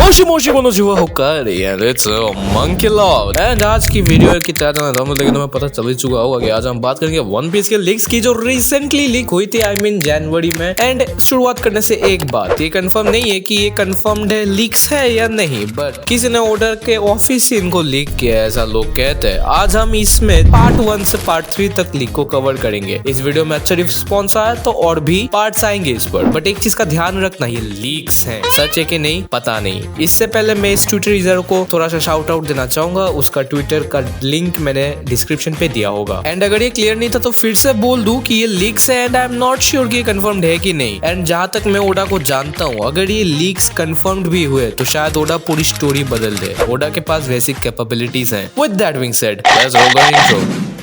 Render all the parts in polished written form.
Moshi Moshi konnichiwa होकर it's monkey Lord and आज की वीडियो की टाइटल ना लेकिन तुम्हें पता चल ही चुका होगा कि आज हम बात करेंगे वन पीस के लीक्स की जो रिसेंटली लीक हुई थी जनवरी में। एंड शुरुआत करने से एक बात, ये कंफर्म नहीं है कि ये कंफर्म्ड है लीक्स है या नहीं, बट किसी ने ऑर्डर के ऑफिस से इनको लीक किया है ऐसा लोग कहते हैं। आज हम इसमें पार्ट 1 से पार्ट 3 तक लीक को कवर करेंगे। इस वीडियो में अच्छा रिस्पॉन्स आया तो और भी पार्ट्स आएंगे इस पर, बट एक चीज का ध्यान रखना, ये लीक्स हैं, सच है कि नहीं पता नहीं। इससे पहले मैं इस ट्विटर यूजर को थोड़ा सा शाउट आउट देना चाहूंगा, उसका ट्विटर का लिंक मैंने डिस्क्रिप्शन पे दिया होगा। एंड अगर ये क्लियर नहीं था तो फिर से बोल दूं कि ये लीक्स है and I am not sure कि ये कंफर्म्ड है कि नहीं। एंड जहां तक मैं ओडा को जानता हूं, अगर ये लीक्स कंफर्म्ड भी हुए तो शायद ओडा पूरी स्टोरी बदल दे। ओडा के पास वैसी कैपेबिलिटीज हैं। With that being said, let's go the intro.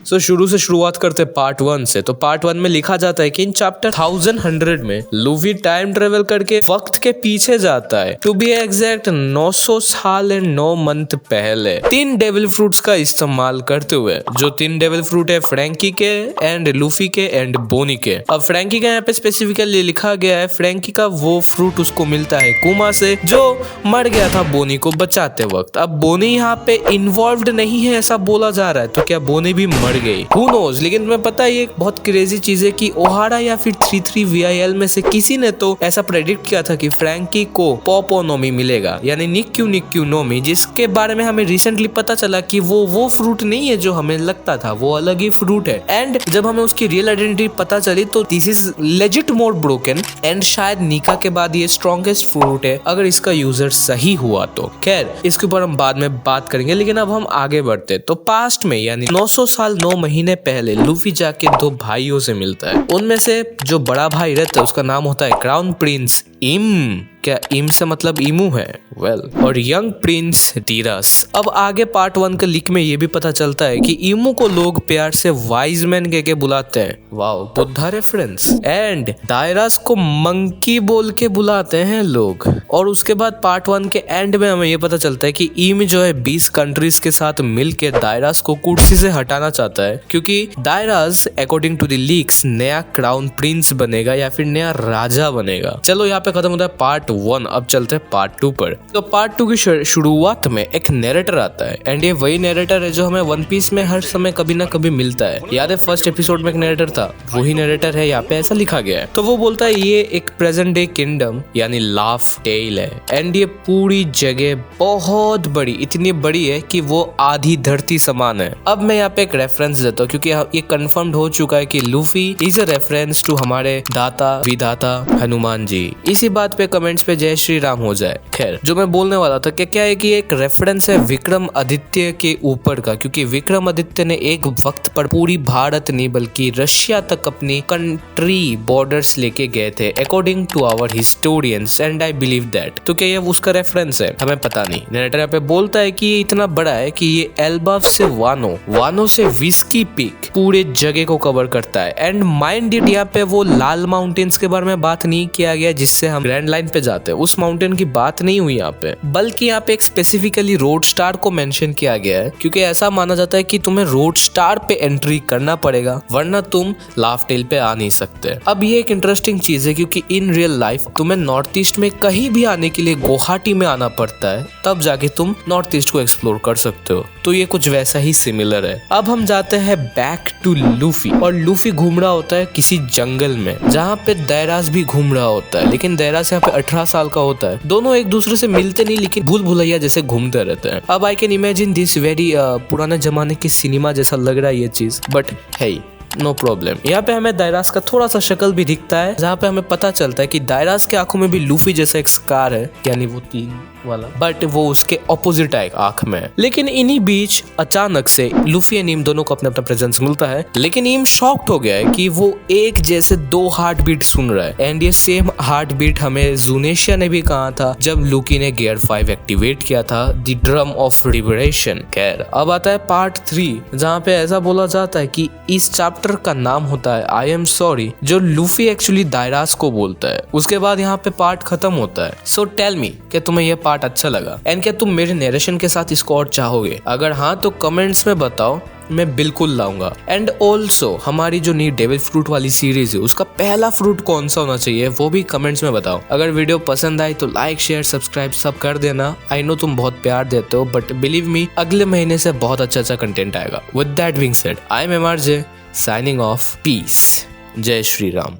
तो शुरू से शुरुआत करते पार्ट 1 से। तो पार्ट 1 में लिखा जाता है कि इन चैप्टर 1100 में लूफी टाइम ट्रेवल करके वक्त के पीछे जाता है। टू बी एग्जैक्ट 900 साल एंड 9 मंथ पहले 3 डेविल फ्रूट्स का इस्तेमाल करते हुए। जो 3 डेविल फ्रूट है फ्रैंकी के एंड लूफी के एंड बोनी के। अब फ्रैंकी का यहाँ पे स्पेसिफिकली लिखा गया है, फ्रैंकी का वो फ्रूट उसको मिलता है कुमा से जो मर गया था बोनी को बचाते वक्त। अब बोनी यहाँ पे इन्वॉल्व्ड नहीं है ऐसा बोला जा रहा है, तो क्या बोनी भी मर गई? Who knows? लेकिन तुम्हें पता है ये एक बहुत क्रेजी चीज है कि ओहारा या फिर 33 VIL में से किसी ने तो ऐसा प्रेडिक्ट किया था कि फ्रैंकी को पोपोनोमी मिलेगा, यानी निक्यू नोमी, जिसके बारे में हमें रिसेंटली पता चला कि वो फ्रूट नहीं है जो हमें लगता था, वो अलग ही फ्रूट है। एंड जब हमें उसकी रियल आइडेंटिटी पता चली तो this is legit more broken and शायद निका के बाद ये स्ट्रॉन्गेस्ट फ्रूट है अगर इसका यूजर सही हुआ तो। खैर इसके ऊपर हम बाद में बात करेंगे, लेकिन अब हम आगे बढ़ते। तो पास्ट में यानी 900 साल 9 महीने पहले लूफी जाके 2 भाइयों से मिलता है। उनमें से जो बड़ा भाई रहता है उसका नाम होता है क्राउन प्रिंस इम। क्या इम से मतलब इमू है? वेल, और यंग प्रिंस डीरस। अब आगे पार्ट 1 के लीक में ये भी पता चलता है कि इमू को लोग प्यार से वाइज मैन कह के बुलाते हैं। Wow, Buddha reference. एंड दायरास को मंकी बोल के बुलाते हैं लोग। और उसके बाद पार्ट 1 के एंड में हमें ये पता चलता है कि इम जो है 20 कंट्रीज के साथ मिलके दायरास को कुर्सी से हटाना चाहता है, क्योंकि दायरास अकॉर्डिंग टू द लीक्स नया क्राउन प्रिंस बनेगा या फिर नया राजा बनेगा। चलो यहाँ पे खत्म होता है पार्ट 1। अब चलते हैं पार्ट 2 पर। तो पार्ट 2 की शुरुआत में एक नैरेटर आता है एंड ये वही नैरेटर है जो हमें वन पीस में हर समय कभी ना कभी मिलता है। याद है फर्स्ट एपिसोड में एक नैरेटर था, वही नैरेटर है यहाँ पे, ऐसा लिखा गया है। तो वो बोलता है ये एक प्रेजेंट डे किंगडम यानी लाफ टेल है एंड ये पूरी जगह बहुत बड़ी, इतनी बड़ी है कि वो आधी धरती समान है। अब मैं यहाँ पे एक रेफरेंस देता हूँ क्योंकि ये कंफर्म्ड हो चुका है कि Luffy is a reference to हमारे दाता विधाता हनुमान जी। इसी बात पे कमेंट्स पे जय श्री राम हो जाए। खैर जो मैं बोलने वाला था क्या है कि एक रेफरेंस है विक्रम आदित्य के ऊपर का, क्योंकि विक्रम आदित्य ने एक वक्त पर पूरी भारत नहीं बल्कि रशिया तक अपनी कंट्री बॉर्डर्स लेके गए थे according to our historians and I believe that. तो क्या ये उसका रेफरेंस है? हमें पता नहीं। नरेटर यहाँ पे बोलता है कि ये इतना बड़ा है कि ये एल्बाफ से वानो से विस्की पीक पूरे जगह को कवर करता है। एंड माइंड इट, यहाँ पे वो लाल माउंटेन्स के बारे में बात नहीं किया गया जिससे हम ग्रैंड लाइन पे जाते हैं, उस माउंटेन की बात नहीं हुई यहाँ पे, बल्कि यहाँ पे एक स्पेसिफिकली रोड स्टार को मेंशन किया गया है, क्योंकि ऐसा माना जाता है कि तुम्हें रोड स्टार पे एंट्री करना पड़ेगा वरना तुम लाफ टेल पे आ नहीं सकते। अब ये एक इंटरेस्टिंग चीज है क्योंकि इन रियल लाइफ तुम्हें नॉर्थ ईस्ट में कहीं भी आने के लिए गुवाहाटी में आना पड़ता है, तब जाके तुम नॉर्थ ईस्ट को एक्सप्लोर कर सकते हो। तो ये कुछ वैसा ही सिमिलर है। अब हम जाते हैं बैक टू लूफी और लूफी घूम रहा होता है किसी जंगल में जहाँ पे दैरास भी घूम रहा होता है, लेकिन दैरास यहाँ पे 18 साल का होता है। दोनों एक दूसरे से मिलते नहीं लेकिन भूल भुलैया जैसे घूमते रहते हैं। अब I can imagine this very पुराने जमाने की सिनेमा जैसा लग रहा है ये चीज, बट है नो प्रॉब्लम। यहाँ पे हमें दायरास का थोड़ा सा शक्ल भी दिखता है जहाँ पे हमें पता चलता है कि दायरास के आंखों में भी लूफी जैसा एक स्कार है, यानी वो 3 वाला, बट वो उसके ऑपोजिट है आंख में। लेकिन इन्हीं बीच अचानक से लूफी एंड इम दोनों को अपना अपना प्रेजेंस मिलता है, लेकिन इम शॉक्ड हो गया है कि वो एक जैसे 2 हार्ट बीट सुन रहा है। एंड ये सेम हार्ट बीट हमें जूनेशिया ने भी कहा था जब लूकी ने गियर 5 एक्टिवेट किया था, द ड्रम ऑफ लिबरेशन। खैर अब आता है पार्ट 3 जहाँ पे ऐसा बोला जाता है कि इस चैप्टर चैप्टर का नाम होता है आई एम सॉरी, जो लूफी एक्चुअली दायरास को बोलता है। उसके बाद यहाँ पे पार्ट खत्म होता है। सो टेल मी कि तुम्हें ये पार्ट अच्छा लगा एंड क्या तुम मेरे नरेशन के साथ इसको और चाहोगे? अगर हाँ तो कमेंट्स में बताओ, मैं बिल्कुल लाऊंगा। एंड ऑल्सो हमारी जो नई डेविल फ्रूट वाली सीरीज है उसका पहला फ्रूट कौन सा होना चाहिए वो भी कमेंट्स में बताओ। अगर वीडियो पसंद आई तो लाइक शेयर सब्सक्राइब सब कर देना। आई नो तुम बहुत प्यार देते हो, बट बिलीव मी अगले महीने से बहुत अच्छा कंटेंट आएगा। With that being said, I am MRJ signing off. Peace. जय श्री राम।